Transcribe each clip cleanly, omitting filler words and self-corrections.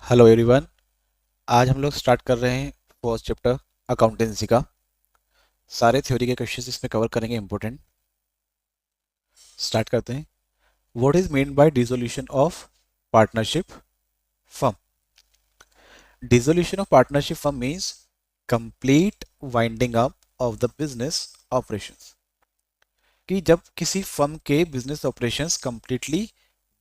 Hello everyone. आज हम लोग स्टार्ट कर रहे हैं फर्स्ट चैप्टर अकाउंटेंसी का। सारे थ्योरी के क्वेश्चंस इसमें कवर करेंगे इंपॉर्टेंट। स्टार्ट करते हैं। What is mean by dissolution of partnership firm? Dissolution of partnership firm means complete winding up of the business operations. कि जब किसी फर्म के बिजनेस ऑपरेशंस कंप्लीटली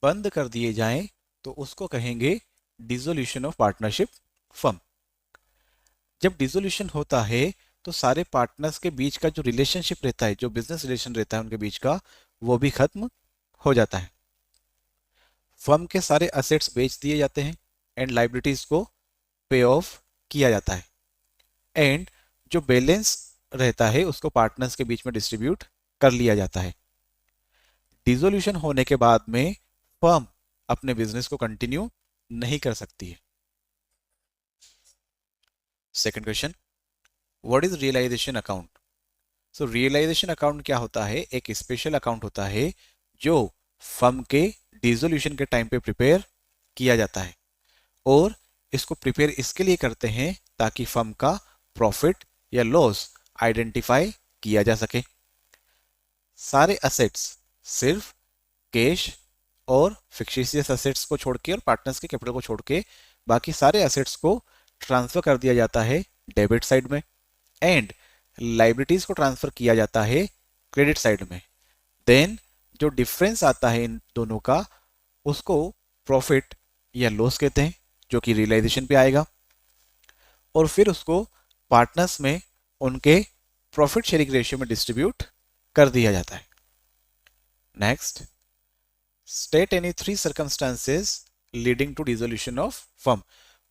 बंद कर दिए जाएं तो उसको कहेंगे डिसोल्यूशन ऑफ पार्टनरशिप फर्म। जब डिसोल्यूशन होता है तो सारे पार्टनर्स के बीच का जो रिलेशनशिप रहता है, जो बिजनेस रिलेशन रहता है उनके बीच का, वो भी खत्म हो जाता है। फर्म के सारे असेट्स बेच दिए जाते हैं एंड लाइबिलिटीज को पे ऑफ किया जाता है एंड जो बैलेंस रहता है उसको पार्टनर्स के बीच में डिस्ट्रीब्यूट कर लिया जाता है। डिसोल्यूशन होने के बाद में फर्म अपने बिजनेस को कंटिन्यू नहीं कर सकती है। Second question, what is realisation account? So realisation account क्या होता है? एक स्पेशल अकाउंट होता है जो फर्म के डिसोल्यूशन के टाइम पे प्रिपेयर किया जाता है और इसको प्रिपेयर इसके लिए करते हैं ताकि फर्म का प्रॉफिट या लॉस आइडेंटिफाई किया जा सके। सारे असेट्स सिर्फ कैश और फिक्टिशियस असेट्स को छोड़ के और पार्टनर्स के कैपिटल को छोड़ के बाकी सारे असेट्स को ट्रांसफर कर दिया जाता है डेबिट साइड में एंड लाइबिलिटीज को ट्रांसफर किया जाता है क्रेडिट साइड में। देन जो डिफरेंस आता है इन दोनों का उसको प्रॉफिट या लॉस कहते हैं, जो कि रियलाइजेशन पे आएगा और फिर उसको पार्टनर्स में उनके प्रॉफिट शेयरिंग रेशियो में डिस्ट्रीब्यूट कर दिया जाता है। Next, state any 3 circumstances leading to dissolution of firm.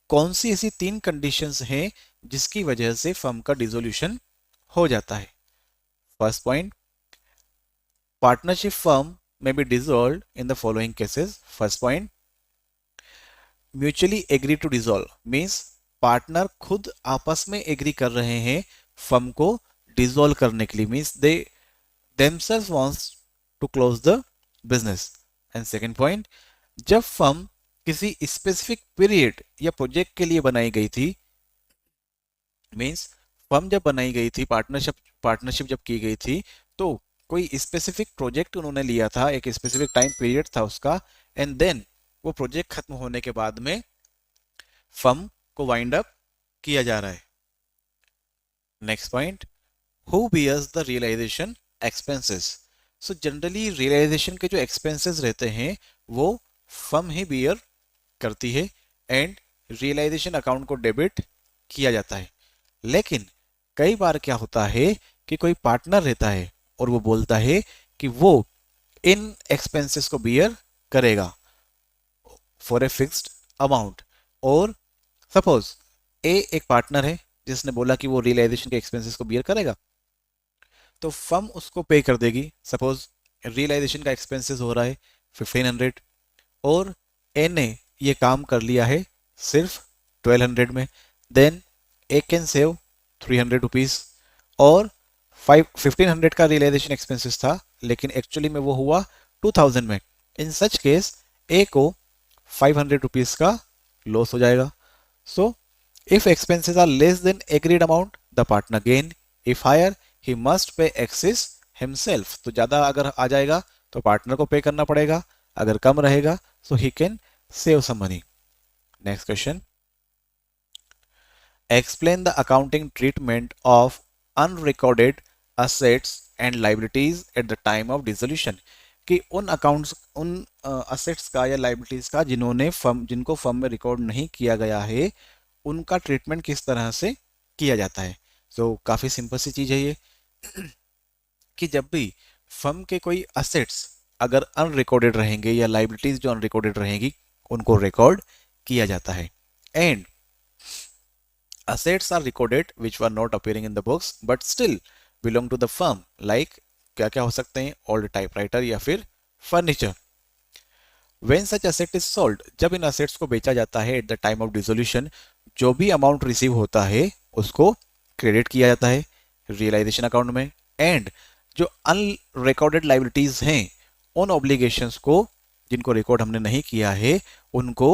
कौन सी ऐसी 3 कंडीशंस हैं जिसकी वजह से फर्म का डिसोल्यूशन हो जाता है? फर्स्ट पॉइंट, पार्टनरशिप फर्म में be dissolve in the following cases. First point, mutually agree to dissolve means partner खुद आपस में एग्री कर रहे हैं फर्म को डिसॉल्व करने के लिए, means they themselves wants to close the business। And second point, जब फर्म किसी स्पेसिफिक पीरियड या प्रोजेक्ट के लिए बनाई गई थी, मींस फर्म जब बनाई गई थी, पार्टनरशिप जब की गई थी तो कोई स्पेसिफिक प्रोजेक्ट उन्होंने लिया था, एक स्पेसिफिक टाइम पीरियड था उसका एंड देन वो प्रोजेक्ट खत्म होने के बाद में फर्म को वाइंड अप किया जा रहा है। Next point, who bears the realization expenses? So generally realization के जो एक्सपेंसेस रहते हैं वो फर्म ही बियर करती है एंड रियलाइजेशन अकाउंट को डेबिट किया जाता है। लेकिन कई बार क्या होता है कि कोई पार्टनर रहता है और वो बोलता है कि वो इन एक्सपेंसेस को बियर करेगा फॉर ए फिक्स्ड अमाउंट। और सपोज ए एक पार्टनर है जिसने बोला कि वो रियलाइजेशन के एक्सपेंसेस को बियर करेगा, तो फर्म उसको पे कर देगी। सपोज रियलाइजेशन का एक्सपेंसेस हो रहा है 1500 और ए ने ये काम कर लिया है सिर्फ 1200 में, then A can save 300 rupees. और 1500 का रियलाइजेशन एक्सपेंसेस था लेकिन एक्चुअली में वो हुआ 2000 में। इन सच केस ए को 500 रुपीज का लॉस हो जाएगा। So if expenses are less than agreed amount the partner gain, if higher he must pay excess himself. तो ज्यादा अगर आ जाएगा तो पार्टनर को पे करना पड़ेगा, अगर कम रहेगा so he can save some money. Next question, explain the accounting treatment of unrecorded assets and liabilities at the time of dissolution. कि उन अकाउंट्स, उन असेट्स का या लाइबिलिटीज का जिनको फर्म में रिकॉर्ड नहीं किया गया है, उनका ट्रीटमेंट किस तरह से किया जाता है। तो काफी सिंपल सी चीज है ये कि जब भी फर्म के कोई असेट्स अगर अनरिकॉर्डेड रहेंगे या लाइबिलिटीज जो अनरिकॉर्डेड रहेंगी उनको रिकॉर्ड किया जाता है and assets are recorded which were not appearing in the books but still belong to the firm, like क्या क्या हो सकते हैं, old typewriter या फिर furniture। when such asset is sold, जब इन assets को बेचा जाता है at the time of dissolution, जो भी अमाउंट रिसीव होता है उसको क्रेडिट किया जाता है रियलाइजेशन अकाउंट में एंड जो अनरिकॉर्डेड लाइबिलिटीज हैं उन ऑब्लिगेशंस को जिनको रिकॉर्ड हमने नहीं किया है उनको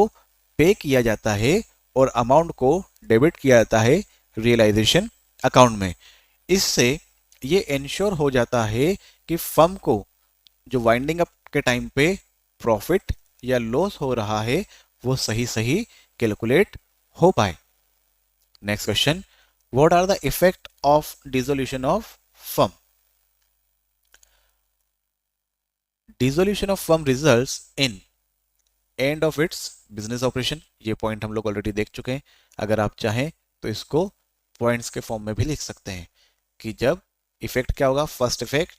पे किया जाता है और अमाउंट को डेबिट किया जाता है रियलाइजेशन अकाउंट में। इससे ये इंश्योर हो जाता है कि फर्म को जो वाइंडिंग अप के टाइम पे प्रॉफिट या लॉस हो रहा है वो सही सही कैलकुलेट हो पाए। Next question, what are the effect of dissolution of firm? Dissolution of firm results in end of its business operation. ये पॉइंट हम लोग ऑलरेडी देख चुके हैं। अगर आप चाहें तो इसको पॉइंट्स के फॉर्म में भी लिख सकते हैं कि जब इफेक्ट क्या होगा, फर्स्ट इफेक्ट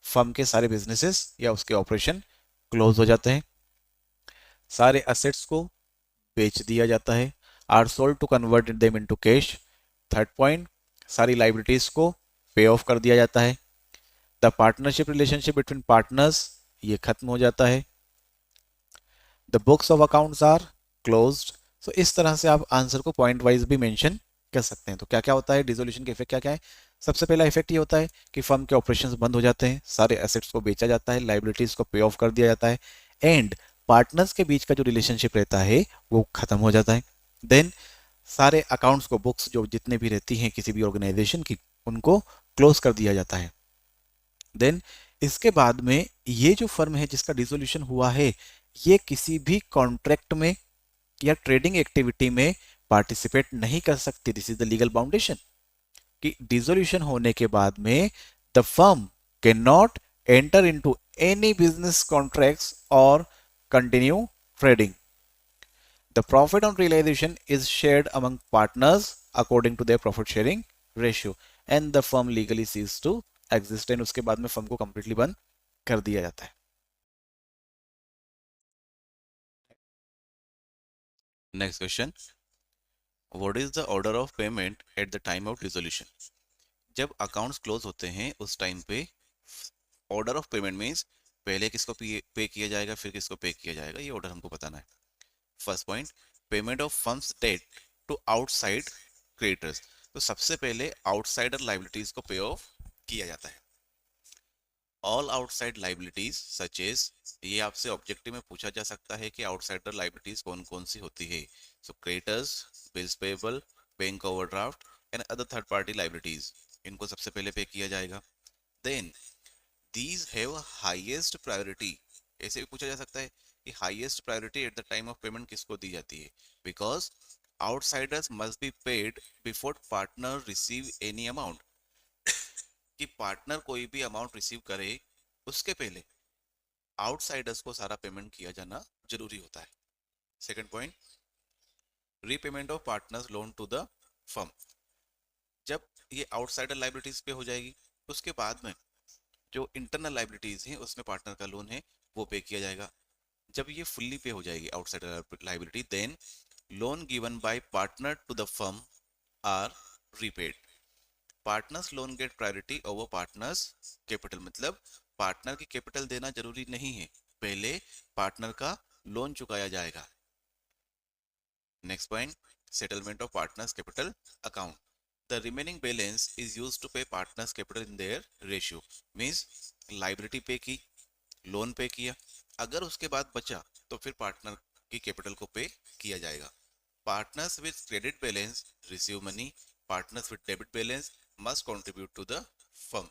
फर्म के सारे बिजनेसेस या उसके ऑपरेशन क्लोज हो जाते हैं, सारे असेट्स को बेच दिया जाता है, or sold to convert them into cash. Third point, सारी लाइबिलिटीज को पे ऑफ कर दिया जाता है। The partnership relationship between partners ये खत्म हो जाता है। The books of accounts are closed. So इस तरह से आप आंसर को पॉइंट वाइज भी मेंशन कर सकते हैं। तो क्या क्या होता है डिसोल्यूशन के इफेक्ट, क्या क्या है? सबसे पहला इफेक्ट ये होता है कि फर्म के ऑपरेशंस बंद हो जाते हैं, सारे एसेट्स को बेचा जाता है, लाइबिलिटीज को पे ऑफ कर दिया जाता है, एंड पार्टनर्स के बीच का जो रिलेशनशिप रहता है वो खत्म हो जाता है। देन सारे अकाउंट्स को, बुक्स जो जितने भी रहती हैं किसी भी ऑर्गेनाइजेशन की, उनको क्लोज कर दिया जाता है। देन इसके बाद में ये जो फर्म है जिसका डिसोल्यूशन हुआ है ये किसी भी कॉन्ट्रैक्ट में या ट्रेडिंग एक्टिविटी में पार्टिसिपेट नहीं कर सकती। This is the legal foundation कि डिसोल्यूशन होने के बाद में the firm can not enter into any business contracts और continue trading. The profit on realisation is shared among partners according to their profit sharing ratio and the firm legally cease to exist. And उसके बाद में firm को completely बंद कर दिया जाता है। Next question, what is the order of payment eight the time of dissolution? जब अकाउंट्स क्लोज होते हैं उस टाइम पे ऑर्डर ऑफ पेमेंट मींस पहले किसको पे किया जाएगा फिर किसको पे किया जाएगा, ये ऑर्डर हमको बताना है। First point, payment of firm's debt to outside creditors. तो सबसे पहले आउटसाइडर लाइबिलिटीज को पे ऑफ किया जाता है। All outside liabilities such as, ये आपसे ऑब्जेक्टिव में पूछा जा सकता है कि आउटसाइडर लाइबिलिटीज कौन कौन सी होती है। So creditors, bills payable, bank overdraft and other third party liabilities, इनको सबसे पहले पे किया जाएगा। Then these have highest priority, ऐसे भी पूछा जा सकता है कि highest priority at the time of payment किसको दी जाती है, because outsiders must be paid before partner receive any amount. कि पार्टनर कोई भी अमाउंट रिसीव करे उसके पहले आउटसाइडर्स को सारा पेमेंट किया जाना जरूरी होता है। Second point, repayment of partners loan to the firm. जब ये आउटसाइडर लाइबिलिटीज पे हो जाएगी उसके बाद में जो इंटरनल लाइबिलिटीज हैं उसमें पार्टनर का लोन है वो पे किया जाएगा। जब ये फुल्ली पे हो जाएगी outsider liability, then loan given by partner to the firm are repaid. Partners loan get priority over partners capital, मतलब पार्टनर की कैपिटल देना जरूरी नहीं है, पहले पार्टनर का लोन चुकाया जाएगा। Next point, settlement of partners capital account. The remaining balance is used to pay partners capital in their ratio. Means liability pay की, लोन पे किया, अगर उसके बाद बचा तो फिर पार्टनर की कैपिटल को पे किया जाएगा। Partners with credit balance receive money, partners with debit balance must contribute to the firm.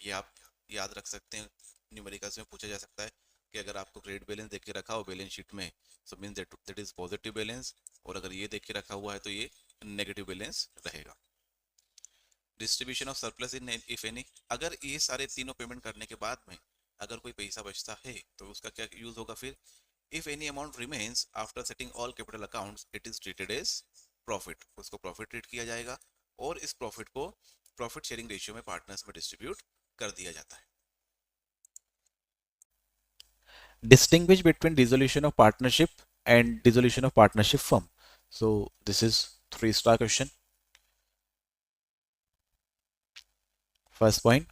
ये आप याद रख सकते हैं, न्यूमेरिकल्स में पूछा जा सकता है कि अगर आपको क्रेडिट बैलेंस देख के रखा हो बैलेंस शीट में, सो means that is positive balance, और अगर ये देख के रखा हुआ है तो ये नेगेटिव बैलेंस रहेगा। Distribution of surplus in if any, अगर ये सारे तीनों पेमेंट करने के बाद में अगर कोई पैसा बचता है तो उसका क्या यूज होगा फिर? If any amount remains after setting all capital accounts it is treated as profit, उसको प्रॉफिट ट्रीट किया जाएगा और इस प्रॉफिट को प्रॉफिट शेयरिंग रेशियो में पार्टनर्स में डिस्ट्रीब्यूट कर दिया जाता है। Distinguish between dissolution of partnership and dissolution of partnership firm. So this is 3-star question. First point,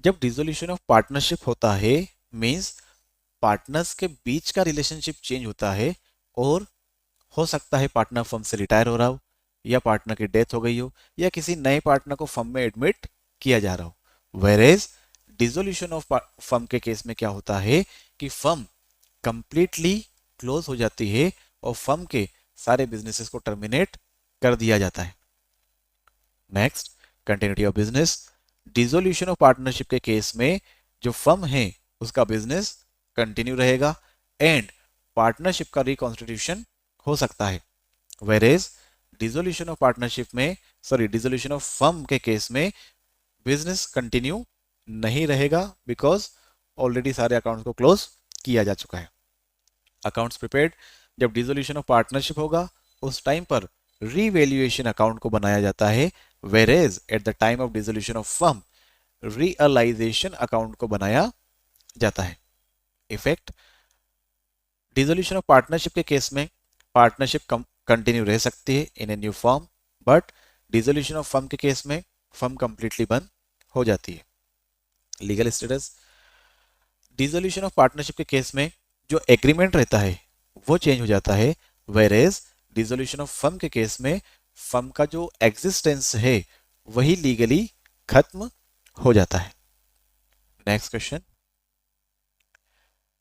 जब डिसोल्यूशन ऑफ पार्टनरशिप होता है मींस पार्टनर्स के बीच का रिलेशनशिप चेंज होता है और हो सकता है पार्टनर फर्म से रिटायर हो रहा हो या पार्टनर की डेथ हो गई हो या किसी नए पार्टनर को फर्म में एडमिट किया जा रहा हो। वेरेज डिसोल्यूशन ऑफ फर्म के केस में क्या होता है कि फर्म कंप्लीटली क्लोज हो जाती है और फर्म के सारे बिजनेसेस को टर्मिनेट कर दिया जाता है। Next, continuity of business. Dissolution of partnership के केस में जो फर्म है उसका बिजनेस कंटिन्यू रहेगा एंड पार्टनरशिप का रिकॉन्स्टिट्यूशन हो सकता है। वेरेज डिसोल्यूशन ऑफ पार्टनरशिप में, सॉरी, डिसोल्यूशन ऑफ फर्म के केस में बिजनेस कंटिन्यू नहीं रहेगा बिकॉज ऑलरेडी सारे अकाउंट्स को क्लोज किया जा चुका है। अकाउंट्स प्रिपेयर्ड, जब डिसोल्यूशन ऑफ पार्टनरशिप होगा उस टाइम पर रीवैल्यूएशन अकाउंट को बनाया जाता है, whereas at the time of dissolution of firm realisation account को बनाया जाता है। इफेक्ट, डिसोल्यूशन ऑफ पार्टनरशिप के केस में पार्टनरशिप कंटिन्यू रह सकती है in a new form, but dissolution of firm के केस में फर्म कंप्लीटली बंद हो जाती है। Legal status, dissolution of partnership के केस में जो एग्रीमेंट रहता है वो चेंज हो जाता है, वेरेज डिसोल्यूशन ऑफ फर्म के केस में फर्म का जो एग्जिस्टेंस है वही लीगली खत्म हो जाता है। Next question,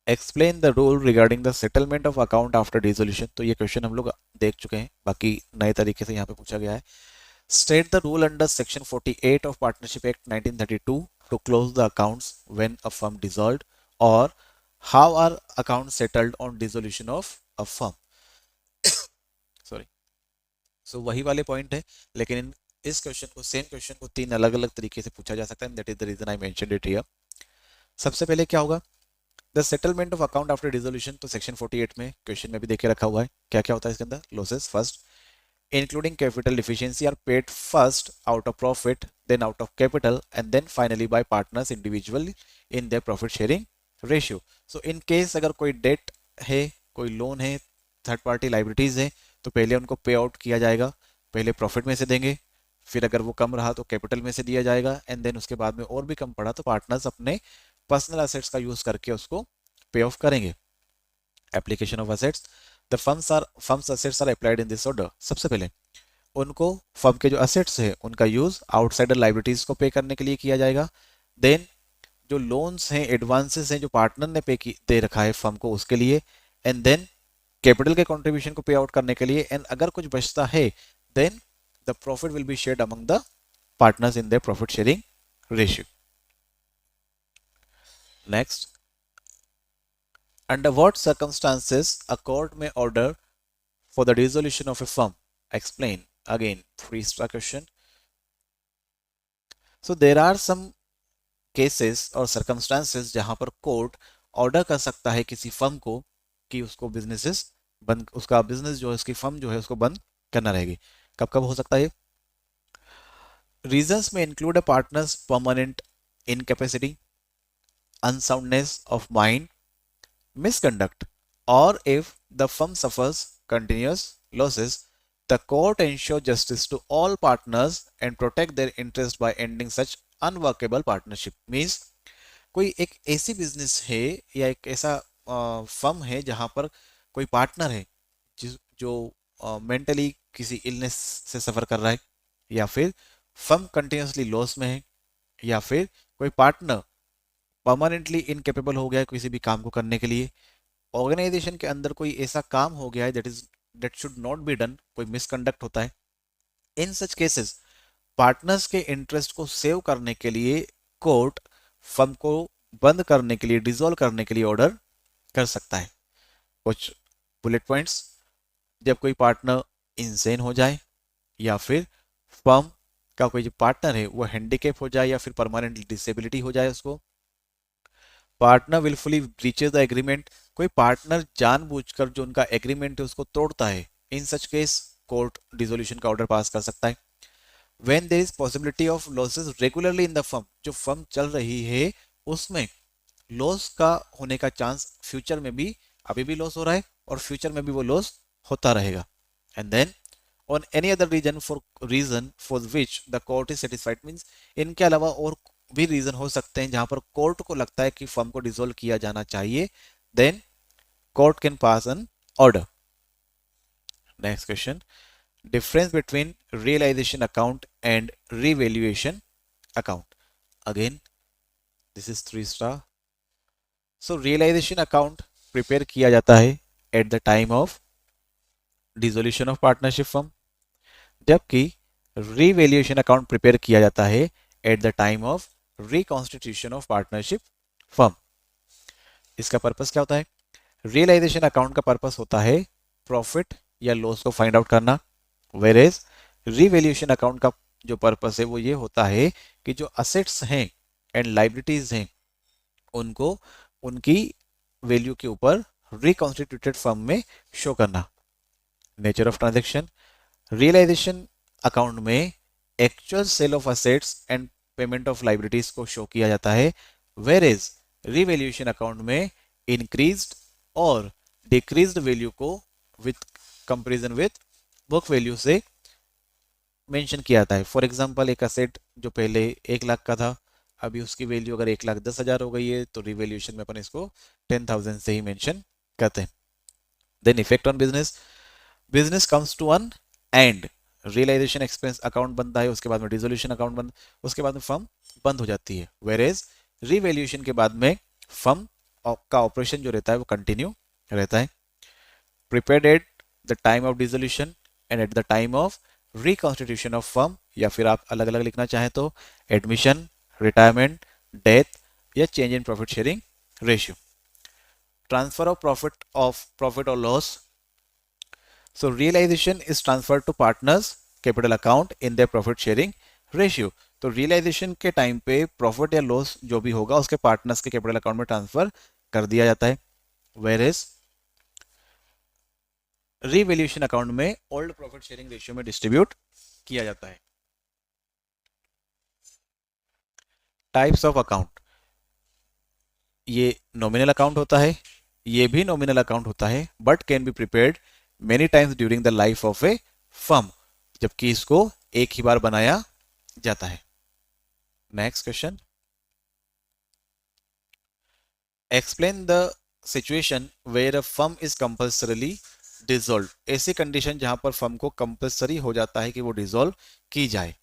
explain the rule regarding the settlement of account after dissolution. तो ये क्वेश्चन हम लोग देख चुके हैं, बाकी नए तरीके से यहाँ पे पूछा गया है। State the rule under section 48 of partnership act 1932 to close the accounts when a firm dissolved, और how are account settled on dissolution of a firm. Sorry, so वही वाले पॉइंट है, लेकिन इस क्वेश्चन को, सेम क्वेश्चन को तीन अलग अलग तरीके से पूछा जा सकता है, that is the reason I mentioned it here. सबसे पहले क्या होगा, the settlement of account after dissolution. तो सेक्शन 48 में क्वेश्चन में भी देखे रखा हुआ है क्या क्या होता है इसके अंदर। Losses first including capital deficiency are paid first out of profit, then out of capital, and then finally by partners individually in their profit sharing ratio. So in case अगर कोई डेट है, कोई लोन है, third party liabilities है, तो पहले उनको पे आउट किया जाएगा, पहले प्रॉफिट में से देंगे, फिर अगर वो कम रहा तो कैपिटल में से दिया जाएगा, एंड देन उसके बाद में और भी कम पड़ा तो पार्टनर्स अपने पर्सनल असेट्स का यूज करके उसको पे ऑफ करेंगे। Application of assets, the firm's assets are applied in this order. सबसे पहले उनको फर्म के जो असेट्स है उनका यूज आउटसाइडर लाइबिलिटीज को पे करने के लिए किया जाएगा। देन जो लोन्स हैं, एडवांसेस हैं जो पार्टनर ने दे रखा है फर्म को उसके लिए, एंड देन कैपिटल के कंट्रीब्यूशन को पे आउट करने के लिए, एंड अगर कुछ बचता है then the profit will be shared among the partners in their profit sharing ratio. Next, under what circumstances a court may order for the dissolution of a firm? Explain. Again, three-star question. So there are some cases और circumstances जहां पर court order कर सकता है किसी firm को कि उसको बिजनेसेस बंद, उसका बिजनेस जो है, उसकी फर्म जो है उसको बंद करना रहेगी। कब कब हो सकता है? रीजंस में include a partners permanent incapacity, unsoundness of mind, misconduct, or if the firm suffers continuous losses, the court ensure justice to all partners and protect their interest by ending such unworkable partnership. Means कोई एक ऐसी business है या एक ऐसा firm है जहां पर कोई पार्टनर है जो मेंटली किसी इलनेस से सफर कर रहा है, या फिर फर्म कंटिन्यूसली लॉस में है, या फिर कोई पार्टनर परमानेंटली इनकेपेबल हो गया है किसी भी काम को करने के लिए, ऑर्गेनाइजेशन के अंदर कोई ऐसा काम हो गया है that should not be done, कोई मिसकंडक्ट होता है। इन सच केसेस पार्टनर्स के इंटरेस्ट को सेव करने के लिए कोर्ट फर्म को बंद करने के लिए, डिसॉल्व करने के लिए ऑर्डर कर सकता है। कुछ बुलेट पॉइंट्स, जब कोई पार्टनर इंसेन हो जाए, या फिर फर्म का कोई जो पार्टनर है वो हैंडीकैप हो जाए या फिर परमानेंट डिसेबिलिटी हो जाए उसको, partner wilfully breaches the agreement, कोई पार्टनर जानबूझकर जो उनका एग्रीमेंट है उसको तोड़ता है, in such case court dissolution का ऑर्डर पास कर सकता है। When there is possibility of losses regularly in the firm, जो फर्म चल रही है उसमें लॉस का होने का चांस फ्यूचर में भी, अभी भी लॉस हो रहा है और फ्यूचर में भी वो लॉस होता रहेगा, and then on any other reason for which the court is satisfied, means इनके अलावा और भी रीजन हो सकते हैं जहां पर कोर्ट को लगता है कि फर्म को डिसॉल्व किया जाना चाहिए, then court can pass an order. Next question, difference between realization account and revaluation account. Again this is 3 star. So realisation account prepare किया जाता है at the time of dissolution of partnership firm, जबकि revaluation account prepare किया जाता है at the time of reconstitution of partnership firm. इसका purpose क्या होता है? रियलाइजेशन अकाउंट का पर्पस होता है प्रॉफिट या लॉस को फाइंड आउट करना, वेर एज रिवैल्यूएशन अकाउंट का जो पर्पस है वो ये होता है कि जो असेट्स हैं एंड लाइबिलिटीज हैं उनको उनकी वैल्यू के ऊपर रिकॉन्स्टिट्यूटेड फर्म में शो करना। Nature of transaction, realisation account में actual sale of assets and payment of liabilities को शो किया जाता है, वेर एज रिवैल्यूएशन अकाउंट में इंक्रीज्ड और डिक्रीज्ड वैल्यू को with comparison with book value से मेंशन किया जाता है। फॉर एग्जांपल एक असेट जो पहले 1 लाख का था, अभी उसकी वैल्यू अगर 1,10,000 हो गई है तो रिवैल्यूएशन में अपन इसको 10,000 से ही मेंशन करते हैं। Then effect on business, business comes to an end, realization expense account बनता है, उसके बाद में डिसोल्यूशन अकाउंट बन, उसके बाद में फर्म बंद हो जाती है, वेर एज रिवैल्यूएशन के बाद में फर्म का ऑपरेशन जो रहता है वो कंटिन्यू रहता है। Prepared eight the time of dissolution and eight the time of reconstitution of firm, या फिर आप अलग अलग लिखना चाहें तो एडमिशन, रिटायरमेंट, डेथ या change in profit sharing ratio. Transfer of profit और loss, so realization is transferred to partners capital account in their profit sharing ratio। तो रियलाइजेशन के टाइम पे प्रॉफिट या लॉस जो भी होगा उसके पार्टनर्स के कैपिटल अकाउंट में ट्रांसफर कर दिया जाता है, वेयर एज रीवैल्यूएशन अकाउंट में ओल्ड प्रॉफिट शेयरिंग रेशियो में डिस्ट्रीब्यूट किया जाता है। टाइप्स ऑफ अकाउंट, ये नॉमिनल अकाउंट होता है, ये भी नॉमिनल अकाउंट होता है, but can be prepared many times during the life of a firm, जबकि इसको एक ही बार बनाया जाता है। Next question, explain the situation where a firm is compulsorily dissolve, ऐसी कंडीशन जहां पर फर्म को कंपल्सरी हो जाता है कि वो डिसॉल्व की जाए।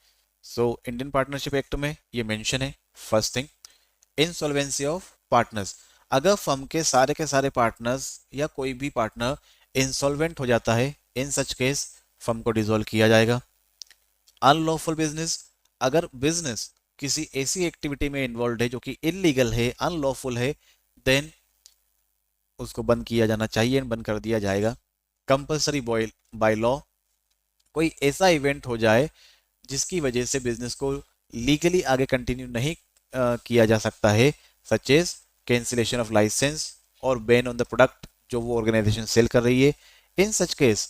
सो इंडियन पार्टनरशिप एक्ट में ये मेंशन है। First thing, insolvency of partners, अगर फर्म के सारे पार्टनर्स या कोई भी पार्टनर इंसॉल्वेंट हो जाता है, इन सच केस फर्म को डिसॉल्व किया जाएगा। अनलॉफुल बिजनेस, अगर बिजनेस किसी ऐसी एक्टिविटी में इन्वॉल्व है जो कि इलीगल है, अनलॉफुल है, देन उसको बंद किया जाना चाहिए, बंद कर दिया जाएगा। कंपल्सरी बाय लॉ, कोई ऐसा इवेंट हो जाए जिसकी वजह से बिजनेस को लीगली आगे कंटिन्यू नहीं किया जा सकता है, such as cancellation of licence और बैन ऑन द प्रोडक्ट जो वो ऑर्गेनाइजेशन सेल कर रही है, in such case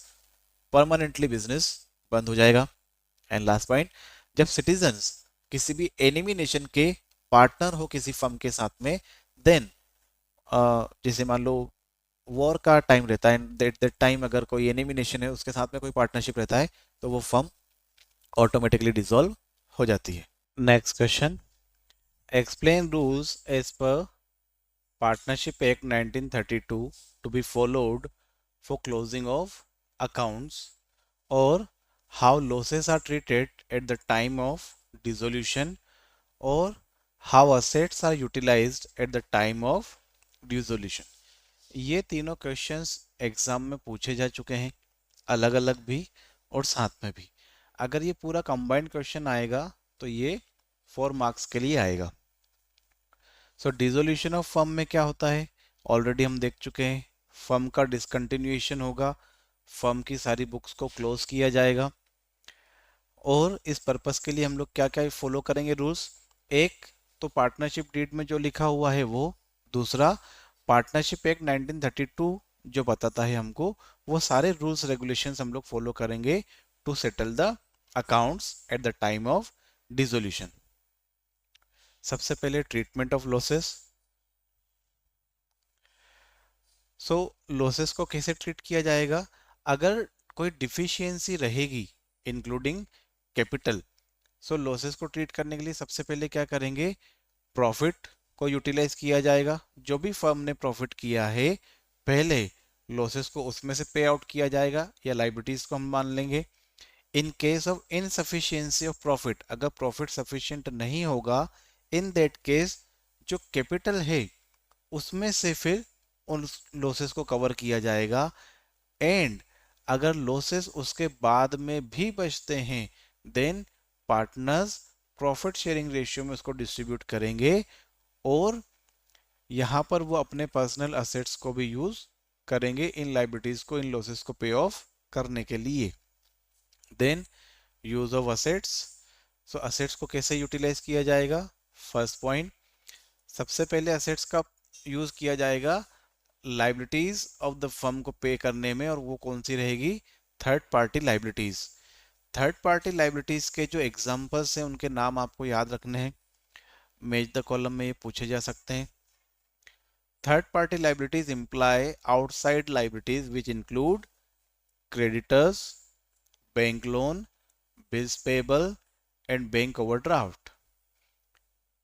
permanently business बंद हो जाएगा। एंड लास्ट पॉइंट, जब सिटीजन्स किसी भी एनिमी नेशन के पार्टनर हो किसी फर्म के साथ में, देन जैसे मान लो वॉर का टाइम रहता है, एट दैट टाइम अगर कोई एनिमी नेशन है उसके साथ में कोई पार्टनरशिप रहता है तो वो फर्म ऑटोमेटिकली डिसॉल्व हो जाती है। Next question, explain rules as per partnership act 1932 to be followed for closing of accounts, और how losses are treated at the time of dissolution, or how assets are utilized at the time of dissolution। ये तीनों questions exam में पूछे जा चुके हैं, अलग अलग भी और साथ में भी। अगर ये पूरा कंबाइंड क्वेश्चन आएगा तो ये 4 मार्क्स के लिए आएगा। सो डिसोल्यूशन ऑफ फर्म में क्या होता है, ऑलरेडी हम देख चुके हैं। फर्म का डिसकंटिन्यूएशन होगा, फर्म की सारी बुक्स को क्लोज किया जाएगा, और इस पर्पस के लिए हम लोग क्या क्या फॉलो करेंगे रूल्स, एक तो पार्टनरशिप डीड में जो लिखा हुआ है वो, दूसरा पार्टनरशिप एक्ट 1932 जो बताता है हमको, वो सारे रूल्स रेगुलेशंस हम लोग फॉलो करेंगे to settle the accounts at the time of dissolution. सबसे पहले treatment of losses. So losses को कैसे ट्रीट किया जाएगा, अगर कोई डिफिशियंसी रहेगी इंक्लूडिंग कैपिटल, सो लॉसेस को ट्रीट करने के लिए सबसे पहले क्या करेंगे, प्रॉफिट को यूटिलाइज किया जाएगा। जो भी फर्म ने प्रॉफिट किया है पहले लॉसेस को उसमें से पे आउट किया जाएगा, या लाइबिलिटीज को हम मान लेंगे। In case of insufficiency of profit, अगर प्रॉफिट सफिशिएंट नहीं होगा, इन दैट केस जो कैपिटल है उसमें से फिर उन लॉसेस को कवर किया जाएगा। एंड अगर लॉसेस उसके बाद में भी बचते हैं then partners profit sharing ratio में उसको डिस्ट्रीब्यूट करेंगे और यहाँ पर वो अपने पर्सनल असेट्स को भी यूज करेंगे इन लाइबिलिटीज को, इन लॉसेस को पे ऑफ करने के लिए। Then use of assets. So assets को कैसे यूटिलाइज किया जाएगा? फर्स्ट पॉइंट, सबसे पहले असेट्स का यूज किया जाएगा लाइबिलिटीज ऑफ द फर्म को पे करने में, और वो कौन सी रहेगी? Third party liabilities. Third party liabilities के जो एग्जांपल्स हैं उनके नाम आपको याद रखने हैं, मैच द कॉलम में ये पूछे जा सकते हैं। Third party liabilities imply outside liabilities which include creditors, bank loan, bills payable and bank overdraft.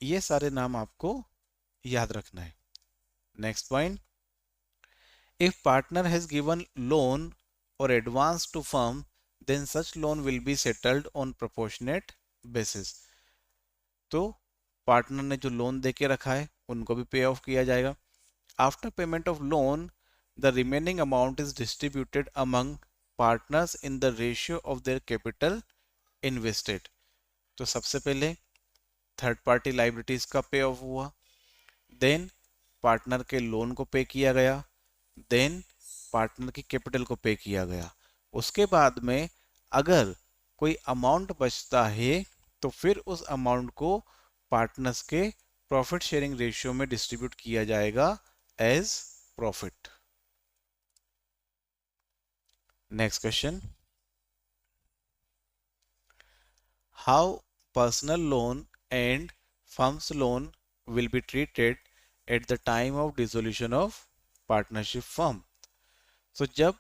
ये सारे नाम आपको याद रखना है। Next point, if partner has given loan or advance to firm then such loan will be settled on proportionate basis। तो partner ने जो लोन दे के रखा है उनको भी पे ऑफ किया जाएगा। After payment of loan the remaining amount is distributed among partners in the ratio of their capital invested. तो सबसे पहले थर्ड पार्टी लाइबिलिटीज का पे ऑफ हुआ, देन पार्टनर के लोन को पे किया गया, देन पार्टनर की कैपिटल को पे किया गया। उसके बाद में अगर कोई अमाउंट बचता है तो फिर उस अमाउंट को पार्टनर्स के प्रॉफिट शेयरिंग रेशियो में डिस्ट्रीब्यूट किया जाएगा as profit. Next question, how personal loan and firms loan will be treated at the time of dissolution of partnership firm. So जब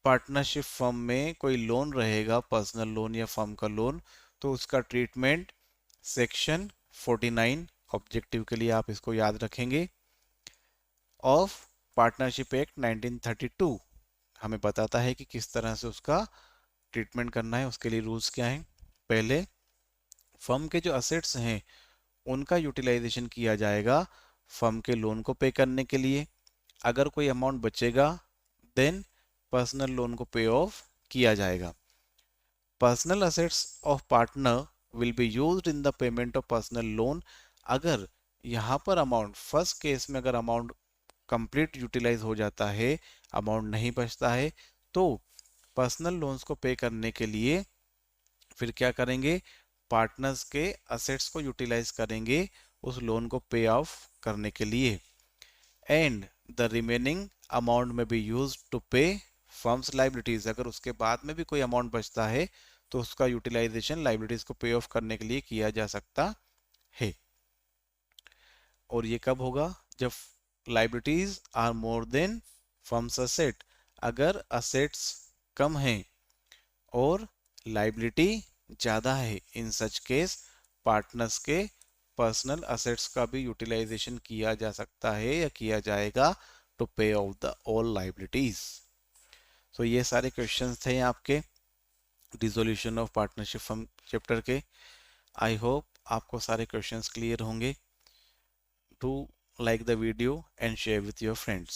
पार्टनरशिप फर्म में कोई लोन रहेगा, personal loan या firm का loan, तो उसका ट्रीटमेंट सेक्शन 49 ऑब्जेक्टिव के लिए आप इसको याद रखेंगे ऑफ पार्टनरशिप एक्ट 1932 हमें बताता है कि किस तरह से उसका ट्रीटमेंट करना है। उसके लिए रूल्स क्या हैं? पहले फर्म के जो असेट्स हैं उनका यूटिलाइजेशन किया जाएगा फर्म के लोन को पे करने के लिए। अगर कोई अमाउंट बचेगा देन पर्सनल लोन को पे ऑफ किया जाएगा। Personal assets of partner will be used in the payment of personal loan. अगर यहाँ पर अमाउंट, फर्स्ट केस में अगर अमाउंट कंप्लीट यूटिलाइज हो जाता है, अमाउंट नहीं बचता है, तो पर्सनल लोन्स को पे करने के लिए फिर क्या करेंगे? पार्टनर्स के असेट्स को यूटिलाइज करेंगे उस लोन को पे ऑफ करने के लिए, एंड द रिमेनिंग अमाउंट में बी यूज टू पे फर्म्स लाइबिलिटीज। अगर उसके बाद में भी कोई अमाउंट बचता है तो उसका यूटिलाइजेशन लाइबिलिटीज को पे ऑफ करने के लिए किया जा सकता है। और ये कब होगा? जब liabilities are more than firm's asset. अगर असेट्स कम हैं और लाइबिलिटी ज़्यादा है, इन सच केस पार्टनर्स के पर्सनल असेट्स का भी यूटिलाइजेशन किया जा सकता है या किया जाएगा टू पे ऑफ द ऑल लाइबिलिटीज। सो ये सारे क्वेश्चंस थे आपके dissolution of partnership firm chapter के। आई होप आपको सारे क्वेश्चंस क्लियर होंगे। Do like the video and share with your friends.